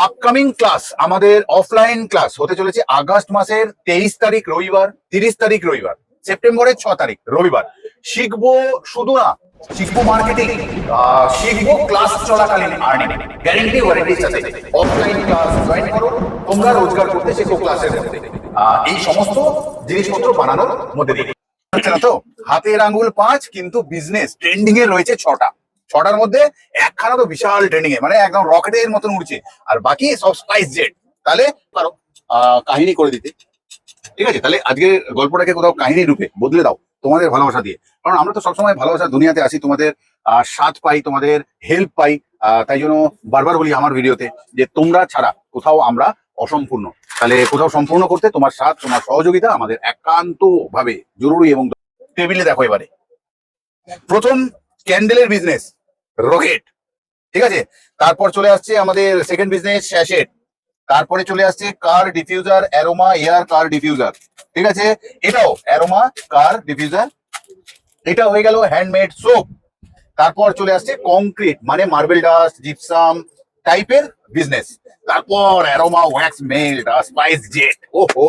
Upcoming class আমাদের offline class হতে চলেছে আগস্ট মাসের 23 তারিখ রবিবার, 30 তারিখ রবিবার, সেপ্টেম্বরের 6 তারিখ রবিবার। শিখবো শুধু না, শিখবো মার্কেটিং, শিখবো ক্লাস চলাকালীন আর্নিং, গ্যারেন্টি ওয়ারেন্টির সাথে। অফলাইন ক্লাস জয়েন করো, তোমরা রোজগার করতে শেখো ক্লাসের মধ্যে। এই সমস্ত জিনিসপত্র বানানোর মধ্যে দিয়ে তো হাতের আঙ্গুল 5 কিন্তু বিজনেস ট্রেন্ডিং এ রয়েছে 6টা। 6টার মধ্যে একখানা তো বিশাল ট্রেন্ডিং এ, মানে একদম রকেটের মতন উড়ছে, আর বাকি সব স্পাইস জেট। তাহলে পারো কাহিনী করে দিতে, ঠিক আছে? তাহলে আজকে গল্পটাকে কোথাও কাহিনী রূপে বদলে দাও তোমাদের ভালোবাসা দিয়ে, কারণ আমরা তো সবসময় ভালোবাসার দুনিয়াতে আসি, তোমাদের সাথ পাই, তোমাদের হেল্প পাই। তাই জন্য বারবার বলি আমার ভিডিওতে যে তোমরা ছাড়া কোথাও আমরা অসম্পূর্ণ। তাহলে কোথাও সম্পূর্ণ করতে তোমার সাথ, তোমার সহযোগিতা আমাদের একান্ত ভাবে জরুরি। এবং টেবিলে দেখো এবারে প্রথম ক্যান্ডেলের বিজনেস রকেট, ঠিক আছে? তারপর চলে আসছে আমাদের সেকেন্ড বিজনেস স্যাশেট, তারপরে চলে আসছে কার ডিফিউজার, অ্যারোমা এয়ার কার ডিফিউজার, ঠিক আছে? এটাও অ্যারোমা কার ডিফিউজার। এটা হয়ে গেল হ্যান্ডমেড সোপ। তারপর চলে আসছে কংক্রিট মানে মার্বেল ডাস্ট, জিপসাম টাইপের বিজনেস। তারপর aroma wax melt, spice jet. ওহো,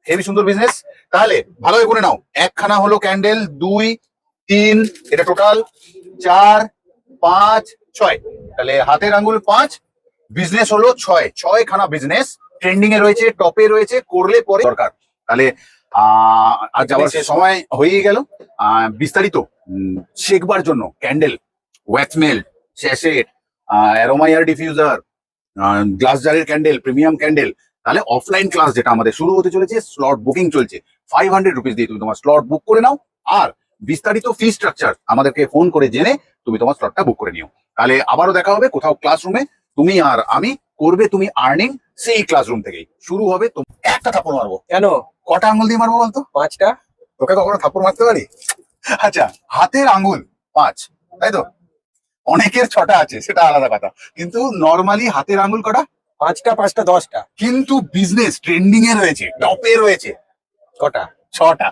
হেবি সুন্দর বিজনেস। তাহলে ভালোই করে নাও, একখানা হলো ক্যান্ডেল, 2 3, এটা টোটাল 4 5 6। তাহলে হাতের আঙ্গুল 5, বিজনেস হলো 6খানা বিজনেস ট্রেন্ডিং এ রয়েছে, টপে রয়েছে, করলে পরে দরকার। তাহলে আজ যাওয়ার সময় হয়ে গেল। বিস্তারিত শেখবার জন্য candle, wax melt, স্যাশেট, aroma air diffuser, glass জারের ক্যান্ডেল, প্রিমিয়াম ক্যান্ডেল। তাহলে অফলাইন ক্লাস যেটা আমাদের শুরু হতে চলেছে, স্লট বুকিং চলছে। 500 রুপিস দিয়ে তুমি তোমার স্লট বুক করে নাও, আর বিস্তারিত ফি স্ট্রাকচার আমাদেরকে ফোন করে জেনে তুমি তোমার স্লটটা বুক করে নিও। তাহলে আবারও দেখা হবে কোথাও ক্লাসরুমে, তুমি আর আমি, করবে তুমি আর্নিং সেই ক্লাসরুম থেকেই শুরু হবে। একটা থাপ্পড় মারবো। কেন? কটা আঙ্গুল দিয়ে মারবো বলতো? 5টা। তোকে কখনো থাপ্পড় মারতে পারি? আচ্ছা, হাতের আঙ্গুল 5, তাই তো? অনেকের 6টা আছে, সেটা আলাদা কথা, কিন্তু নর্মালি হাতের আঙ্গুল কটা? 5টা 5টা 10টা। কিন্তু বিজনেস ট্রেন্ডিং এ রয়েছে, টপে রয়েছে কটা? 6টা।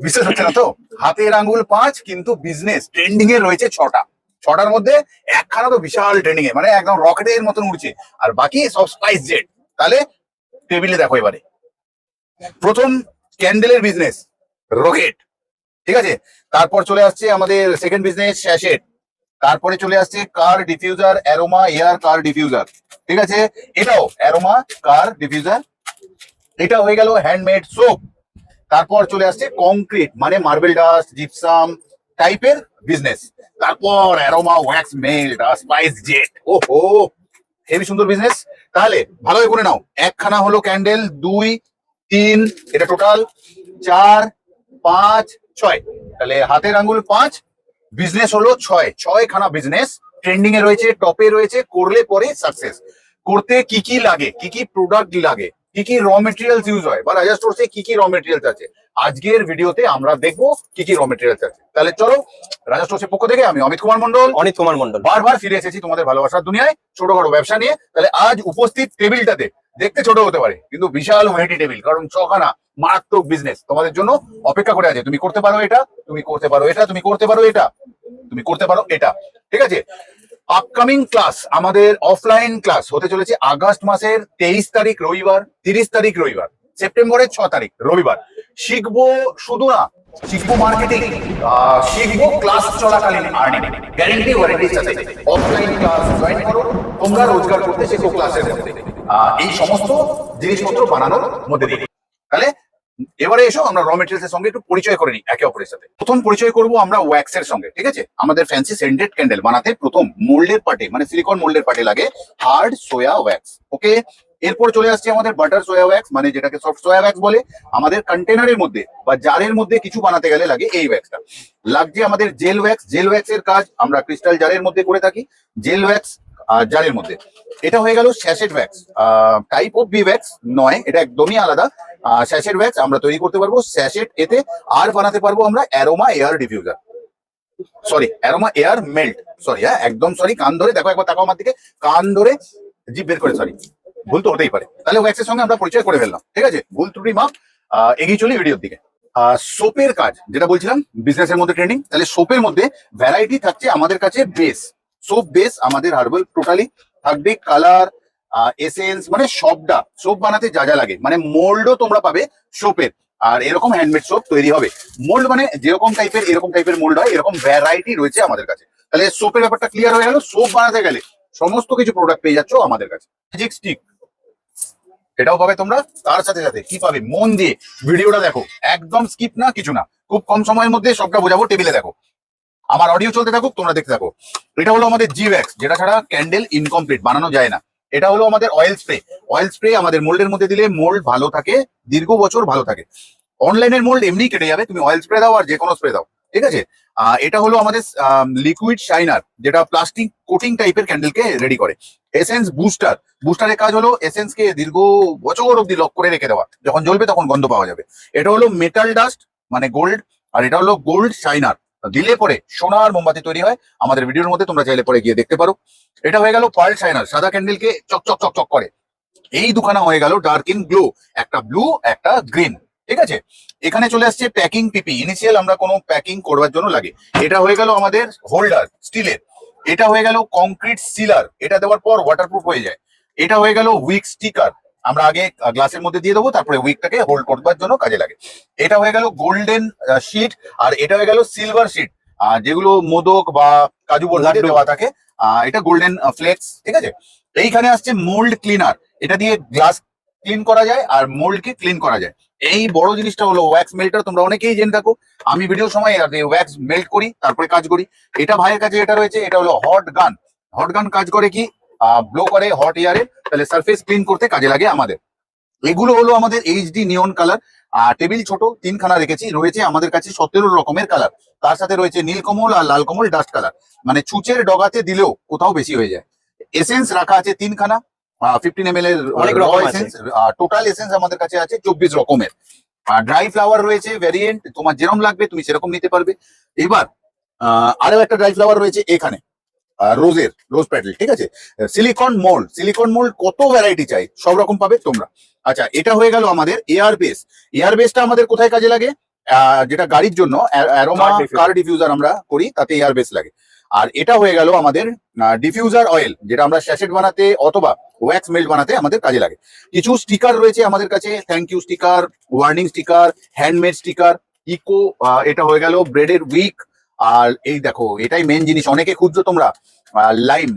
বিশ্বাস হচ্ছে না তো? হাতের আঙ্গুল 5 কিন্তু বিজনেস ট্রেন্ডিং এ রয়েছে 6টা। 6টার মধ্যে একখানা তো বিশাল ট্রেন্ডিং এ, মানে একদম রকেটের মতন উড়ছে, আর বাকি সব স্পাইস জেট। তাহলে টেবিলে দেখো এবারে প্রথম ক্যান্ডেলের বিজনেস রকেট, ঠিক আছে? তারপর চলে আসছে আমাদের সেকেন্ড বিজনেস স্যাশেট, তারপরে চলে আসছে কার ডিফিউজার, অ্যারোমা এয়ার কার ডিফিউজার, ঠিক আছে? এটাও অ্যারোমা কার ডিফিউজার। এটা হয়ে গেল হ্যান্ডমেড সোপ। তারপর চলে আসছে কংক্রিট মানে মার্বেল ডাস্ট, জিপসাম টাইপের বিজনেস। তারপর aroma wax melt, spice jet. ওহো, হেবি সুন্দর বিজনেস। তাহলে ভালোই করে নাও, একখানা হলো ক্যান্ডেল, 2 3, এটা টোটাল 4 5 6। তাহলে হাতের আঙ্গুল 5, বিজনেস হলো 6খানা বিজনেস ট্রেন্ডিং এ রয়েছে, টপে রয়েছে, করলে পরে সাকসেস। করতে কি কি লাগে, কি কি প্রোডাক্ট লাগে, কি কি র মেটেরিয়ালস ইউজ হয়, বা রাজা স্টোরসে কি কি র মেটেরিয়ালস আছে, আজকের ভিডিওতে আমরা দেখবো কি কি র মেটেরিয়ালস আছে। তাহলে চলো, রাজা স্টোরসের পক্ষ থেকে আমি অমিত কুমার মন্ডল বারবার ফিরে এসেছি তোমাদের ভালোবাসার দুনিয়ায় ছোটখাটো ব্যবসা নিয়ে। তাহলে আজ উপস্থিত টেবিলটাতে দেখতে ছোট হতে পারে, কিন্তু বিশাল ওয়েটি টেবিল, কারণ 6খানা মারাত্মক বিজনেস তোমাদের জন্য অপেক্ষা করে আছে। তুমি করতে পারো এটা, তুমি করতে পারো এটা, তুমি করতে পারো এটা, তুমি করতে পারো এটা, ঠিক আছে? আপকামিং ক্লাস আমাদের অফলাইন ক্লাস হতে চলেছে আগস্ট মাসের 23 তারিখ রবিবার, 30 তারিখ রবিবার, সেপ্টেম্বরের 6 তারিখ রবিবার। শিখবো শুধু না, শিখবো মার্কেটিং, শিখবো ক্লাস চলাকালীন আর্নিং, গ্যারেন্টি ওয়ারেন্টির সাথে। অফলাইন ক্লাস জয়েন করো, তোমরা রোজগার করতে শেখো ক্লাসের মধ্যে। এই সমস্ত জিনিসপত্র বানানোর মধ্যে দিয়ে। তাহলে এবারে এসো আমরা র মেটেরিয়ালস এর সঙ্গে একটু পরিচয় করে নিই একে অপরের সাথে। প্রথম পরিচয় করব আমরা ওয়্যাক্স এর সঙ্গে, ঠিক আছে? আমাদের ফ্যান্সি সেন্টেড ক্যান্ডেল বানাতে প্রথম মোল্ডের পার্টে, মানে সিলিকন মোল্ডের পার্টে লাগে হার্ড সোয়া ওয়্যাক্স। ওকে, এরপর চলে আসছে আমাদের বাটার সোয়া ওয়্যাক্স, মানে যেটাকে সফট সোয়া ওয়্যাক্স বলে। আমাদের কন্টেনারের মধ্যে বা জারের মধ্যে কিছু বানাতে গেলে লাগে এই ওয়্যাক্সটা। লাগছে আমাদের জেল ওয়্যাক্স। জেল ওয়্যাক্স এর কাজ আমরা ক্রিস্টাল জারের মধ্যে করে থাকি, জেল ওয়্যাক্স জারের মধ্যে। এটা হয়ে গেল sachet wax, type of bee wax নয়, এটা একদমই আলাদা। স্যাশেট ওয়্যাক্স আমরা তৈরি করতে পারবো স্যাশেট এতে, আর বানাতে পারবো আমরা aroma air diffuser, sorry aroma air melt, sorry, হ্যাঁ একদম সরি, কান ধরে দেখো, একবার তাকাও আমার দিকে, কান ধরে জিভ বের করে, সরি, ভুল তো হতেই পারে। তাহলে ওয়্যাক্সের সঙ্গে আমরা পরিচয় করে ফেললাম, ঠিক আছে? ভুল ত্রুটি মাপ, এগিয়ে চলি ভিডিওর দিকে। সোপের কাজ যেটা বলছিলাম বিজনেসের মধ্যে ট্রেন্ডিং। তাহলে সোপের মধ্যে ভ্যারাইটি থাকছে আমাদের কাছে বেস, সোপ বেস আমাদের হার্বাল টোটালি থাকবে কালার, এসেন্স, মানে সবটা সোপ বানাতে যা যা লাগে, মানে মোল্ডও তোমরা পাবে সোপের। আর এরকম হ্যান্ডমেড সোপ তৈরি হবে। মোল্ড মানে যেরকম টাইপের এরকম টাইপের মোল্ড হয়, এরকম ভ্যারাইটি রয়েছে আমাদের কাছে। তাহলে সোপের ব্যাপারটা ক্লিয়ার হয়ে গেল। সোপ বানাতে গেলে সমস্ত কিছু প্রোডাক্ট পেয়ে যাচ্ছ আমাদের কাছে। ম্যাজিক স্টিক এটাও পাবে তোমরা। তার সাথে সাথে কি পাবে, মন দিয়ে ভিডিওটা দেখো, একদম স্কিপ না, কিছু না, খুব কম সময়ের মধ্যে সবটা বোঝাবো। টেবিলে দেখো, আমার অডিও চলতে থাকুক, তোমরা দেখতে থাকো। এটা হলো আমাদের জি ওয়্যাক্স, যেটা ছাড়া ক্যান্ডেল ইনকমপ্লিট, বানানো যায় না। এটা হলো আমাদের অয়েল স্প্রে। অয়েল স্প্রে আমাদের মোল্ডের মধ্যে দিলে মোল্ড ভালো থাকে, দীর্ঘ বছর ভালো থাকে। অনলাইনের মোল্ড এমনি কেটে যাবে, তুমি অয়েল স্প্রে দাও আর যে কোনো স্প্রে দাও, ঠিক আছে। এটা হলো আমাদের লিকুইড শাইনার, যেটা প্লাস্টিক কোটিং টাইপের ক্যান্ডেলকে রেডি করে। এসেন্স বুস্টার, বুস্টারের কাজ হলো এসেন্সকে দীর্ঘ বছর অব্দি লক করে রেখে দেওয়া, যখন জ্বলবে তখন গন্ধ পাওয়া যাবে। এটা হলো মেটাল ডাস্ট, মানে গোল্ড। আর এটা হলো গোল্ড শাইনার, দিলে পরে সোনার মোমবাতি তৈরি হয়। আমাদের ভিডিওর মধ্যে তোমরা চাইলে পরে গিয়ে দেখতে পারো। এটা হয়ে গেল পার্ল শাইনার, সাদা ক্যান্ডেলকে চকচক চকচক করে। এই দুখানা হয়ে গেল ডার্ক ইন গ্লো, একটা ব্লু একটা গ্রিন, ঠিক আছে। এখানে চলে আসছে প্যাকিং পিপি, ইনিশিয়াল আমরা কোনো প্যাকিং করবার জন্য লাগে। এটা হয়ে গেল আমাদের হোল্ডার স্টিলের। এটা হয়ে গেল কংক্রিট সিলার, এটা দেওয়ার পর ওয়াটারপ্রুফ হয়ে যায়। এটা হয়ে গেল উইক স্টিকার, আমরা আগে গ্লাসের মধ্যে দিয়ে দেবো, তারপরে উইকটাকে হোল্ড করবার জন্য কাজে লাগে। এটা হয়ে গেল গোল্ডেন শিট। আর এটা হয়ে গেল সিলভার শিট, যেগুলো মোদক বা কাজু বরফিতে দেওয়া থাকে। এটা গোল্ডেন ফ্লেক্স, ঠিক আছে। এইখানে আসছে মোল্ড ক্লিনার, এটা দিয়ে গ্লাস ক্লিন করা যায় আর মোল্ডকে ক্লিন করা যায়। এই বড় জিনিসটা হলো ওয়্যাক্স মেল্টার, তোমরা অনেকেই জেনে থাকো। আমি ভিডিও সময় ওয়্যাক্স মেল্ট করি, তারপরে কাজ করি। এটা ভাইয়ের কাছে এটা রয়েছে, এটা হলো হট গান। হট গান কাজ করে কি, ব্লো করে হট এয়ারে, তাহলে সারফেস ক্লিন করতে কাজে লাগে আমাদের। এগুলো হলো আমাদের এইচডি নিয়ন কালার। টেবিল ছোট তিনখানা রেখেছি, রয়েছে আমাদের কাছে 17 রকমের কালার। তার সাথে রয়েছে নীলকমল আর লাল কমল ডাস্ট কালার, মানে ছুঁচের ডগাতে দিলেও কোথাও বেশি হয়ে যায়। এসেন্স রাখা আছে তিনখানা, 15 ml এর অনেক রকম আছে। এসেন্স। টোটাল এসেন্স আমাদের কাছে আছে 24 রকমের। ড্রাই ফ্লাওয়ার রয়েছে ভ্যারিয়েন্ট, তোমার যেরকম লাগবে তুমি সেরকম নিতে পারবে। এবার আরো একটা ড্রাই ফ্লাওয়ার রয়েছে এখানে, রোজ প্যাডেল, ঠিক আছে। সিলিকন মোল্ড, সিলিকন মোল্ড কত ভ্যারাইটি চাই, সব রকম পাবে তোমরা। আচ্ছা, এটা হয়ে গেল আমাদের এয়ার বেস। এয়ার বেসটা আমাদের কোথায় কাজে লাগে, যেটা গাড়ির জন্য অ্যারোমা কার ডিফিউজার আমরা করি, তাতে এয়ার বেস লাগে। আর এটা হয়ে গেল আমাদের ডিফিউজার অয়েল, যেটা আমরা স্যাশেট বানাতে অথবা ওয়্যাক্স মেল্ট বানাতে আমাদের কাজে লাগে। কিছু স্টিকার রয়েছে আমাদের কাছে, thank you sticker, warning sticker, handmade sticker, eco. এটা হয়ে গেল ব্রেডের উইক। আর এই দেখো, এটাই মেন জিনিস, অনেকে খুঁজছো তোমরা,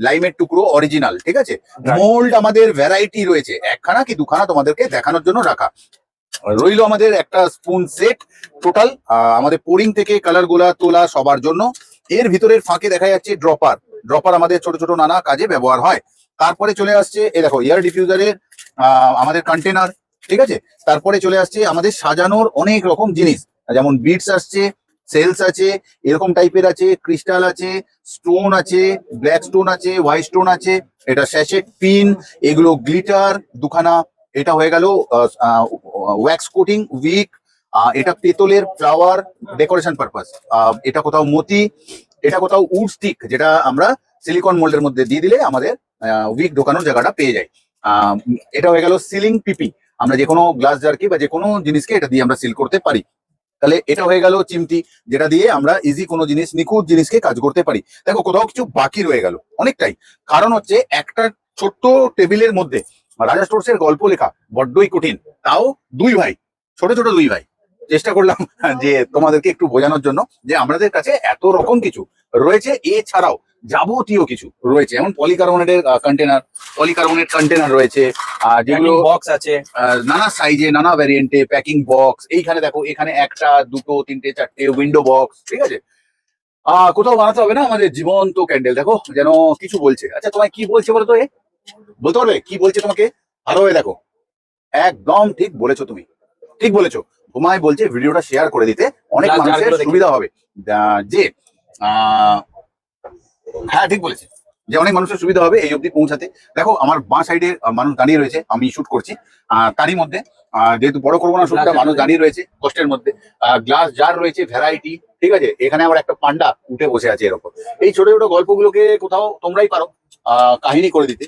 লাইমের টুকরো অরিজিনাল, ঠিক আছে। মোল্ড আমাদের ভ্যারাইটি রয়েছে, একখানা কি দুখানা তোমাদেরকে দেখানোর জন্য রাখা। রইলো আমাদের একটা স্পুন সেট টোটাল, আমাদের পোরিং থেকে কালার গুলা তোলা সবার জন্য। এর ভিতরের ফাঁকে দেখা যাচ্ছে ড্রপার। ড্রপার আমাদের ছোট ছোট নানা কাজে ব্যবহার হয়। তারপরে চলে আসছে এই দেখো এয়ার ডিফিউজারের আমাদের কন্টেনার, ঠিক আছে। তারপরে চলে আসছে আমাদের সাজানোর অনেক রকম জিনিস, যেমন বিটস আসছে, সেলস আছে, এরকম টাইপের আছে, ক্রিস্টাল আছে, স্টোন আছে, ব্ল্যাক স্টোন আছে, হোয়াইট স্টোন আছে। এটা স্যাশেট পিন, এগুলো গ্লিটার দুখানা। এটা হয়ে গেল ওয়্যাক্স কোটিং উইক। এটা পেতলের ফ্লাওয়ার ডেকোরেশন পারপাস। এটা কোথাও মতি, এটা কোথাও উড স্টিক, যেটা আমরা সিলিকন মোল্ডের মধ্যে দিয়ে দিলে আমাদের উইক ঢোকানোর জায়গাটা পেয়ে যায়। এটা হয়ে গেল সিলিং পিপি, আমরা যে কোনো গ্লাস জারকে বা যে কোনো জিনিসকে এটা দিয়ে আমরা সিল করতে পারি। তাহলে এটা হয়ে গেল চিমটি, যেটা দিয়ে আমরা ইজি কোনো জিনিস, নিখুঁত জিনিসকে কাজ করতে পারি। দেখো কোথাও কিছু বাকি রয়ে গেল অনেকটাই, কারণ হচ্ছে একটা ছোট্ট টেবিলের মধ্যে রাজা স্টোরসের গল্প লেখা বড্ডই কঠিন, তাও দুই ভাই, ছোট ছোট দুই ভাই। চেষ্টা করলাম যে তোমাদেরকে একটু বোঝানোর জন্য যে আমাদের কাছে এত রকম কিছু রয়েছে, এছাড়াও যাবতীয় কিছু রয়েছে, যেমন পলিকার্বনেটের কন্টেনার, পলিকার্বনেট কন্টেনার রয়েছে, যেগুলো বক্স আছে, নানা সাইজে নানা ভ্যারিয়েন্টে প্যাকিং বক্স। এইখানে দেখো, এখানে একটা দুটো তিনটে চারটে উইন্ডো বক্স, ঠিক আছে। কোথাও বানাতে হবে না আমাদের জীবন্ত ক্যান্ডেল, দেখো যেন কিছু বলছে। আচ্ছা, তোমায় কি বলছে বলো তো, বলতে পারবে কি বলছে তোমাকে? ভালোভাবে দেখো, একদম ঠিক বলেছো তুমি, ঠিক বলেছো। ঘুমায় বলছে ভিডিওটা শেয়ার করে দিতে, অনেক Glass মানুষের জারগুলো দেখি। সুবিধা হবে। যে হ্যাঁ ঠিক বলেছে, যে অনেক মানুষের সুবিধা হবে এই অবধি পৌঁছাতে। দেখো আমার বাঁ সাইডে মানুষ দাঁড়িয়ে রয়েছে, আমি শুট করছি। তারই মধ্যে যেহেতু বড় করবো না শুটটা, মানুষ দাঁড়িয়ে রয়েছে কষ্টের মধ্যে। গ্লাস জার রয়েছে ভ্যারাইটি, ঠিক আছে। এখানে আবার একটা পান্ডা উঠে বসে আছে এরকম। এই ছোট ছোট গল্পগুলোকে কোথাও তোমরাই পারো কাহিনী করে দিতে,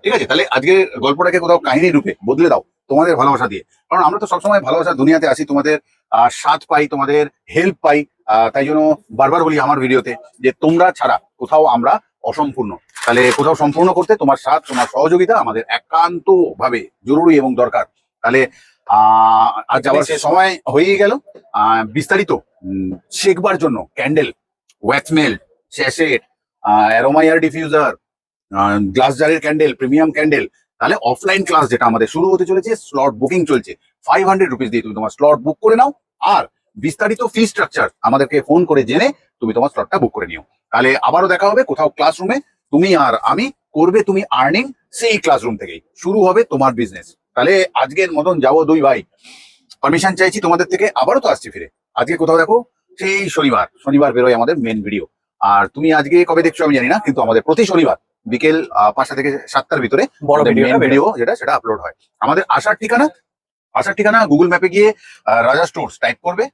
ঠিক আছে। তাহলে আজকে গল্পটাকে কোথাও কাহিনী রূপে বদলে দাও তোমাদের ভালোবাসা দিয়ে, কারণ আমরা তো সবসময় ভালোবাসা দুনিয়াতে আসি, তোমাদের সাথ পাই, তোমাদের হেল্প পাই। তাই জন্য বারবার বলি আমার ভিডিওতে যে তোমরা ছাড়া কোথাও আমরা অসম্পূর্ণ। তাহলে কোথাও সম্পূর্ণ করতে তোমার সাথ তোমার সহযোগিতা আমাদের একান্ত ভাবে জরুরি এবং দরকার। তাহলে আজ যাওয়ার সময় হয়েই গেল। বিস্তারিত শেখবার জন্য candle, wax melt, স্যাশেট, aroma air diffuser, glass জারের ক্যান্ডেল, প্রিমিয়াম ক্যান্ডেল, তাহলে অফলাইন ক্লাস যেটা আমাদের শুরু হতে চলেছে, স্লট বুকিং চলছে। 500 রুপিস দিয়ে তুমি তোমার স্লট বুক করে নাও, আর বিস্তারিত ফি স্ট্রাকচার আমাদেরকে ফোন করে জেনে তুমি তোমার স্লটটা বুক করে নিও। তাহলে আবারও দেখা হবে কোথাও ক্লাসরুমে, তুমি আর আমি, করবে তুমি আর্নিং, সেই ক্লাসরুম থেকেই শুরু হবে তোমার বিজনেস। তাহলে আজকের মতন যাবো দুই ভাই, পারমিশন চাইছি তোমাদের থেকে, আবারও তো আসছি ফিরে। আজকে কোথাও দেখো সেই শনিবার বেরোয় আমাদের মেন ভিডিও। আর তুমি আজকে কবে দেখছো আমি জানি না, কিন্তু আমাদের প্রতি শনিবার বিকেল 5টা থেকে 7টার ভিতরে বড় ভিডিও যেটা সেটা আপলোড হয়। আমাদের আসার ঠিকানা গুগল ম্যাপে গিয়ে রাজা স্টোর্স টাইপ করবে,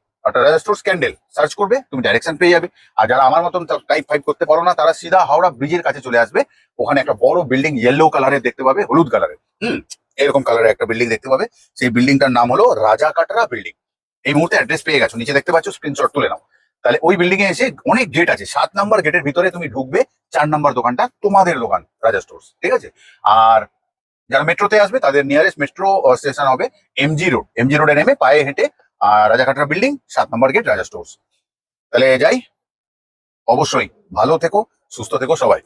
রাজা স্টোর্স ক্যান্ডেল সার্চ করবে, তুমি ডাইরেকশন পেয়ে যাবে। আর যারা আমার মতন টাইপ ফাইপ করতে পারো না, তারা সিধা হাওড়া ব্রিজের কাছে চলে আসবে। ওখানে একটা বড় বিল্ডিং ইয়েলো কালারের দেখতে পাবে, হলুদ কালারের, এরকম কালারের একটা বিল্ডিং দেখতে পাবে। সেই বিল্ডিংটার নাম হলো রাজা কাটরা বিল্ডিং। এই মুহূর্তে অ্যাড্রেস পেয়ে গেছো, নিচে দেখতে পাচ্ছ, স্ক্রিনশট তুলে নাও। তাহলে ওই বিল্ডিং এ এসে অনেক গেট আছে, 7 নম্বর গেটের ভিতরে তুমি ঢুকবে, 4 নম্বর দোকানটা তোমাদের দোকান, রাজা স্টোর্স, ঠিক আছে? আর যারা মেট্রোতে আসবে তাদের নিয়ারেস্ট মেট্রো স্টেশন হবে এমজি রোডে নেমে পায়ে হেঁটে রাজা কাটরা বিল্ডিং, 7 নম্বর গেট, রাজা স্টোর্স। তাহলে যাই, অবশ্যই ভালো থেকো, সুস্থ থেকো সবাই।